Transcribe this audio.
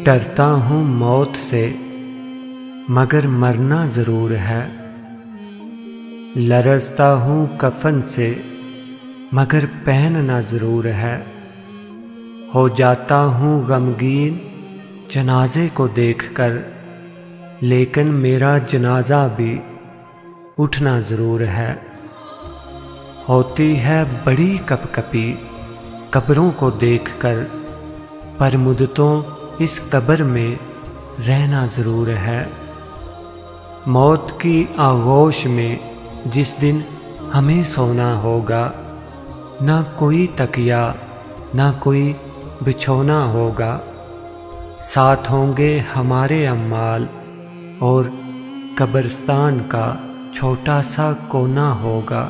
डरता हूँ मौत से मगर मरना ज़रूर है, लरज़ता हूँ कफन से मगर पहनना ज़रूर है। हो जाता हूँ गमगीन जनाजे को देखकर, लेकिन मेरा जनाजा भी उठना ज़रूर है। होती है बड़ी कपकपी कब्रों को देखकर, पर मुद्दतों इस कब्र में रहना ज़रूर है। मौत की आगोश में जिस दिन हमें सोना होगा, ना कोई तकिया ना कोई बिछोना होगा। साथ होंगे हमारे अम्माल और कब्रिस्तान का छोटा सा कोना होगा।